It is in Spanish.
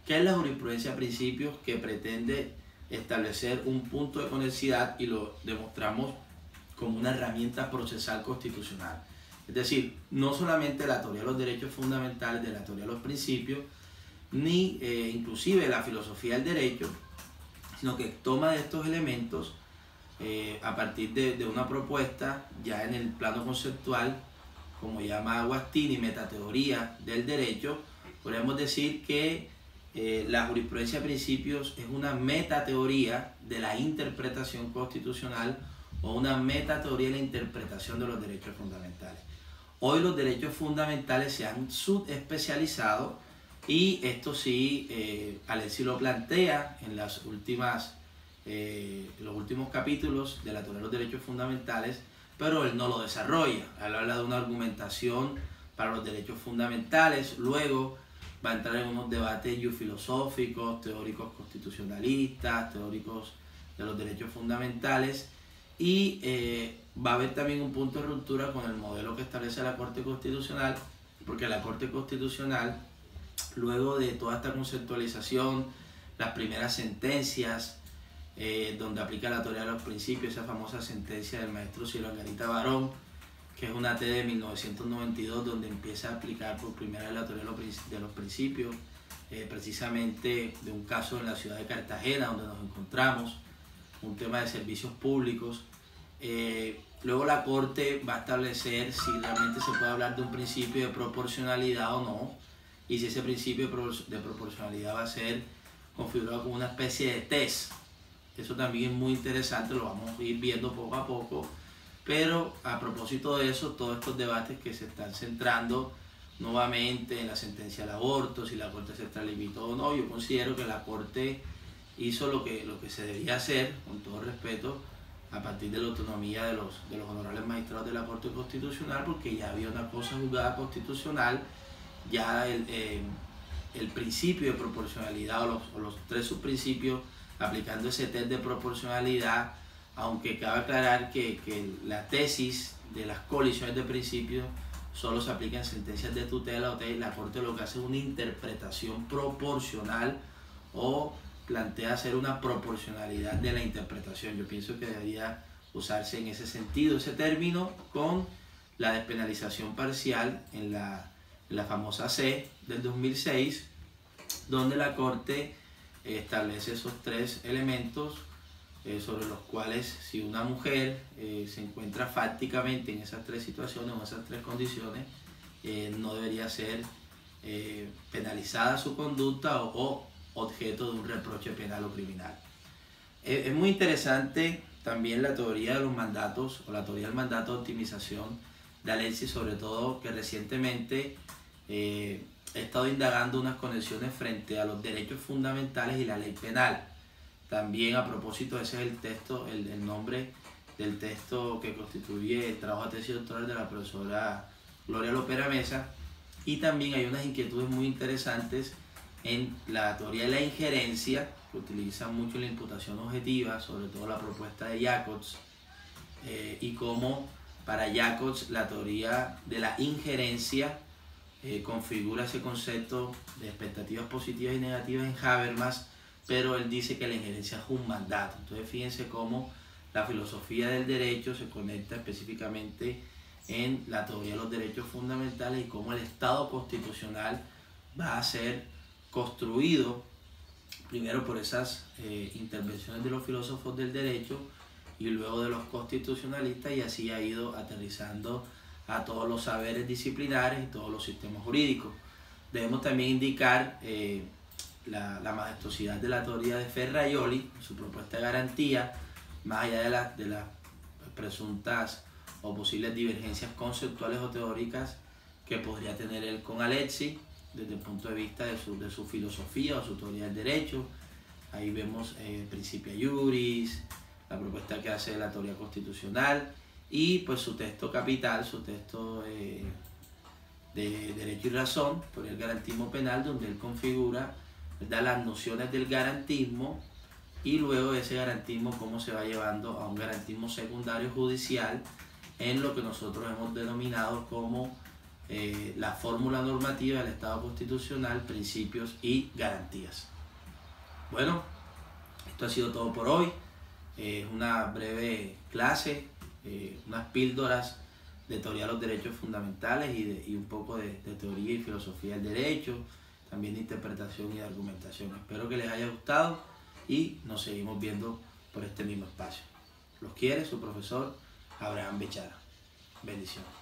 ¿Qué es la jurisprudencia de principios? Que pretende establecer un punto de conexidad y lo demostramos como una herramienta procesal constitucional. Es decir, no solamente la teoría de los derechos fundamentales, de la teoría de los principios, ni inclusive la filosofía del derecho, sino que toma de estos elementos a partir de una propuesta ya en el plano conceptual, como llama Agostini, metateoría del derecho. Podemos decir que la jurisprudencia de principios es una metateoría de la interpretación constitucional o una metateoría de la interpretación de los derechos fundamentales. Hoy los derechos fundamentales se han subespecializado y esto sí, Alexis lo plantea en los últimos capítulos de la teoría de los derechos fundamentales, pero él no lo desarrolla. Él habla de una argumentación para los derechos fundamentales, luego va a entrar en unos debates filosóficos, teóricos constitucionalistas, teóricos de los derechos fundamentales, y va a haber también un punto de ruptura con el modelo que establece la Corte Constitucional, porque la Corte Constitucional, luego de toda esta conceptualización, las primeras sentencias, donde aplica la teoría de los principios, esa famosa sentencia del maestro Ciro Angarita Barón, que es una T de 1992, donde empieza a aplicar por primera vez la teoría de los principios, precisamente de un caso en la ciudad de Cartagena, donde nos encontramos, un tema de servicios públicos. Luego la Corte va a establecer si realmente se puede hablar de un principio de proporcionalidad o no, y si ese principio de proporcionalidad va a ser configurado como una especie de test. Eso también es muy interesante, lo vamos a ir viendo poco a poco. Pero a propósito de eso, todos estos debates que se están centrando nuevamente en la sentencia del aborto, si la Corte se extralimitó o no, yo considero que la Corte hizo lo que se debía hacer, con todo respeto, a partir de la autonomía de los honorables magistrados de la Corte Constitucional, porque ya había una cosa juzgada constitucional, ya el principio de proporcionalidad o los tres subprincipios, aplicando ese test de proporcionalidad, aunque cabe aclarar que la tesis de las colisiones de principios solo se aplica en sentencias de tutela, la Corte lo que hace es una interpretación proporcional o plantea hacer una proporcionalidad de la interpretación. Yo pienso que debería usarse en ese sentido ese término con la despenalización parcial en la famosa C del 2006, donde la Corte establece esos tres elementos sobre los cuales si una mujer se encuentra fácticamente en esas tres situaciones o en esas tres condiciones, no debería ser penalizada su conducta o objeto de un reproche penal o criminal. Es muy interesante también la teoría de los mandatos o la teoría del mandato de optimización de Alexis, sobre todo que recientemente he estado indagando unas conexiones frente a los derechos fundamentales y la ley penal. También a propósito, ese es el texto, el nombre del texto que constituye el trabajo de tesis doctoral de la profesora Gloria Lopera Mesa. Y también hay unas inquietudes muy interesantes en la teoría de la injerencia, que utiliza mucho la imputación objetiva, sobre todo la propuesta de Jacobs, y cómo para Jacobs la teoría de la injerencia configura ese concepto de expectativas positivas y negativas en Habermas, pero él dice que la injerencia es un mandato. Entonces fíjense cómo la filosofía del derecho se conecta específicamente en la teoría de los derechos fundamentales y cómo el Estado constitucional va a ser construido primero por esas intervenciones de los filósofos del derecho y luego de los constitucionalistas, y así ha ido aterrizando a todos los saberes disciplinares y todos los sistemas jurídicos. Debemos también indicar la majestuosidad de la teoría de Ferraioli, su propuesta de garantía, más allá de las presuntas o posibles divergencias conceptuales o teóricas que podría tener él con Alexis desde el punto de vista de su filosofía o su teoría del derecho. Ahí vemos Principia Juris, la propuesta que hace de la teoría constitucional y pues su texto capital, su texto de Derecho y Razón, teoría del garantismo penal, donde él configura, ¿verdad?, las nociones del garantismo y luego ese garantismo cómo se va llevando a un garantismo secundario judicial en lo que nosotros hemos denominado como la fórmula normativa del Estado constitucional, principios y garantías. Bueno, esto ha sido todo por hoy. Una breve clase, unas píldoras de teoría de los derechos fundamentales y un poco de teoría y filosofía del derecho, también de interpretación y de argumentación. Espero que les haya gustado y nos seguimos viendo por este mismo espacio. Los quiere su profesor Abraham Bechara. Bendiciones.